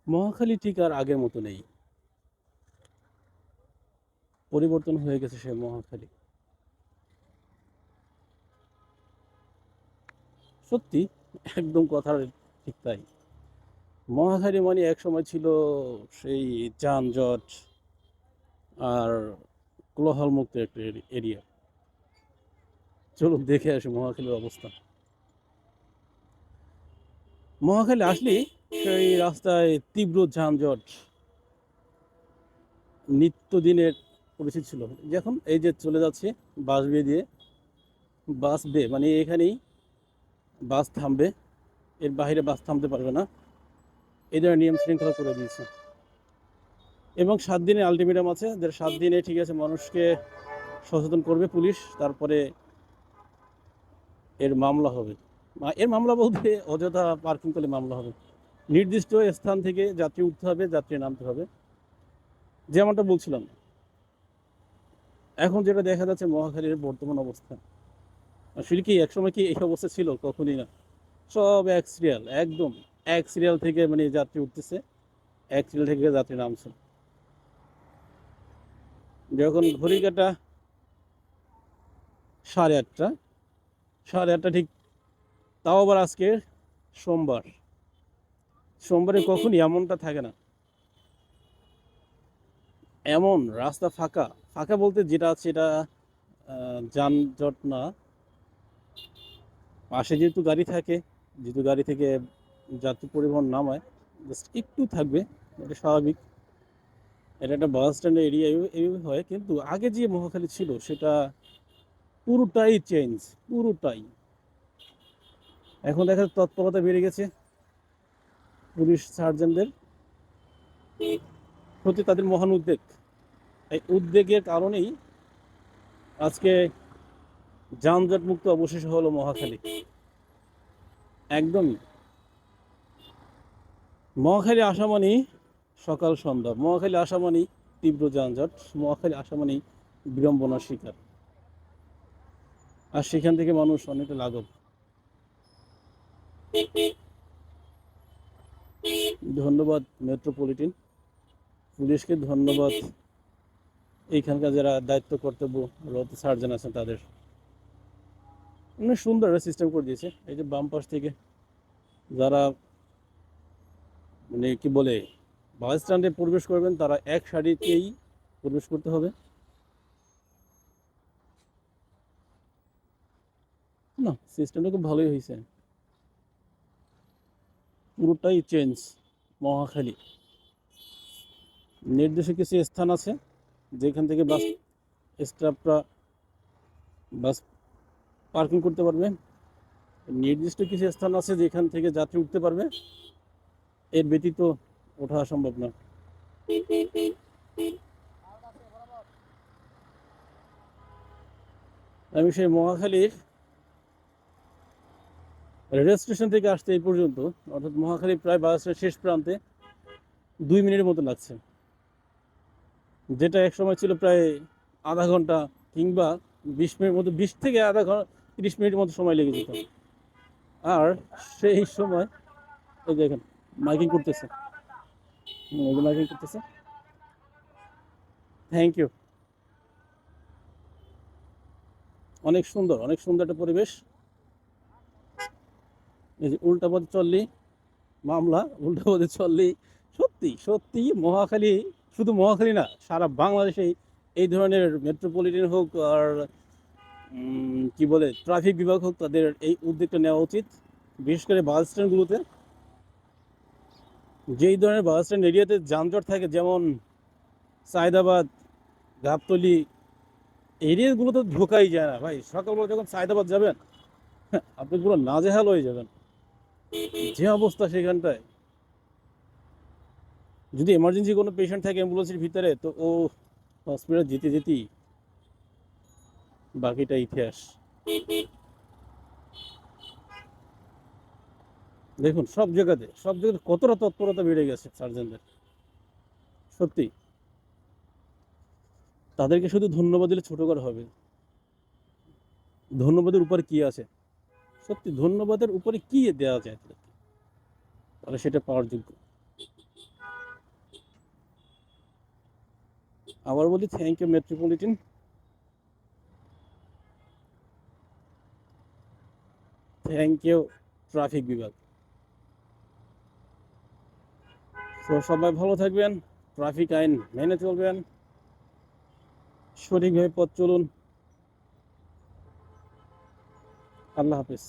মহাখালী ঠিক আর আগের মতো নেই, পরিবর্তন হয়ে গেছে সে মহাখালী। সত্যি, একদম কথার ঠিক তাই। মহাখালী মানে এক সময় ছিল সেই যানজট আর কোলাহল মুক্ত একটা এরিয়া। চলুন দেখে আসি মহাখালীর অবস্থা। মহাখালী আসলে সেই রাস্তায় তীব্র যানজট নিত্যদিনের পরিস্থিতি ছিল। যখন এই যে চলে যাচ্ছে বাস বে দিয়ে, বাস বে মানে এখানেই বাস থামবে, এর বাইরে বাস থামতে পারবে না, এই ধরনের নিয়ম শৃঙ্খলা করে দিয়েছে। এবং 7 দিনের আলটিমেটাম আছে, যে 7 দিনে ঠিক আছে মানুষকে সচেতন করবে পুলিশ, তারপরে এর মামলা হবে। এর মামলা বলতে অযথা পার্কিং করলে মামলা হবে। নির্দিষ্ট স্থান থেকে যাত্রী উঠতে হবে, যাত্রী নামতে হবে, যেমনটা বলছিলাম। এখন যেটা দেখা যাচ্ছে মহাখালীর বর্তমান অবস্থা, আসলে কি একসময় কি এই অবস্থা ছিল? কখনই না। সব এক সিরিয়াল, একদম এক সিরিয়াল থেকে মানে যাত্রী উঠতেছে, এক সিরিয়াল থেকে যাত্রী নামছে। যখন ঘড়ি কাটা 8:30, 8:30 ঠিক, তাও আবার আজকে সোমবার। সোমবারে কখনই এমনটা থাকে না, এমন রাস্তা ফাঁকা। ফাঁকা বলতে যেটা আছে এটা যানজট না, পাশে যেহেতু গাড়ি থাকে, যেহেতু গাড়ি থেকে যাত্রী পরিবহন নামায়, জাস্ট একটু থাকবে, এটা স্বাভাবিক। এটা একটা বাস স্ট্যান্ডের এরিয়া এইভাবে হয়, কিন্তু আগে যে মহাখালী ছিল সেটা পুরোটাই চেঞ্জ, পুরোটাই। এখন দেখা যাচ্ছে তৎপরতা বেড়ে গেছে পুলিশ সার্জেন্টদের প্রতি, তাদের মহান উদ্বেগ। এই উদ্বেগের কারণেই আজকে যানজট মুক্ত অবশেষে হলো মহাখালী। একদমই। মহাখালী আসা মানেই সকাল সন্ধ্যা, মহাখালী আসা মানেই তীব্র যানজট, মহাখালী আসা মানেই বিড়ম্বনার শিকার। আর সেখান থেকে মানুষ অনেকটা লাঘব। ধন্যবাদ মেট্রোপলিটন পুলিশকে, ধন্যবাদ এইখানকার যারা দায়িত্ব কর্তব্যরত সার্জন আছেন তাদের। অনেক সুন্দর একটা সিস্টেম করে দিয়েছে। এই যে বাম পাশ থেকে যারা মানে কি বলে বাস স্ট্যান্ডে প্রবেশ করবেন, তারা এক সারিতেই প্রবেশ করতে হবে। না, সিস্টেমটা খুব ভালোই হয়েছে, পুরোটাই চেঞ্জ মহাখালী। নির্দিষ্ট কিছু স্থান আছে যেখান থেকে বাস স্টাফরা বাস পার্কিং করতে পারবে, নির্দিষ্ট কিছু স্থান আছে যেখান থেকে যাত্রী উঠতে পারবে, এর ব্যতীত ওঠা সম্ভব না। আমি সেই মহাখালীর রেল স্টেশন থেকে আসতে এই পর্যন্ত, অর্থাৎ মহাখালী প্রায় বাসের শেষ প্রান্তে 2 মিনিটের মতো লাগছে, যেটা এক সময় ছিল প্রায় আধা ঘন্টা কিংবা 20 মিনিট মতো, 20 থেকে আধা ঘন্টা 30 মিনিটের মতো সময় লেগে যেত। আর সেই সময় এই দেখেন মাইকিং করতেছে, মাইকিং করতেছে। Thank you. অনেক সুন্দর, অনেক সুন্দর একটা পরিবেশ। এই যে উল্টা পথে চললি মামলা, উল্টা পথে চললি। সত্যি সত্যি মহাখালী, শুধু মহাখালী না, সারা বাংলাদেশেই এই ধরনের মেট্রোপলিটন হোক আর কি বলে ট্রাফিক বিভাগ হোক, তাদের এই উদ্যোগটা নেওয়া উচিত। বিশেষ করে বাস স্ট্যান্ডগুলোতে, যেই ধরনের বাস স্ট্যান্ড এরিয়াতে যানজট থাকে, যেমন সায়দাবাদ, গাবতলী, এরিয়াগুলো তো ঢোকাই যায় না ভাই। সকালবেলা যখন সায়দাবাদ যাবেন, আপনি পুরো নাজেহাল হয়ে যাবেন, যে অবস্থা সেখানটায়। যদি এমার্জেন্সি কোনো পেশেন্ট থাকে অ্যাম্বুলেন্সের ভিতরে, তো ও হসপিটাল যেতে যেতেই বাকিটা ইতিহাস। দেখুন সব জায়গাতে, সব জায়গাতে কতটা তৎপরতা বেড়ে গেছে সার্জনদের। সত্যি, তাদেরকে শুধু ধন্যবাদ দিলে ছোট করা হবে। ধন্যবাদের উপরে কি আছে? সত্যি ধন্যবাদের উপরে কি দেওয়া যায় তাহলে সেটা পাওয়ার যোগ্য? আবার বলি thank you metropolitan, thank you traffic বিভাগ। তো সবাই ভালো থাকবেন, ট্রাফিক আইন মেনে চলবেন, সঠিকভাবে পথ চলুন। আল্লাহ হাফেজ।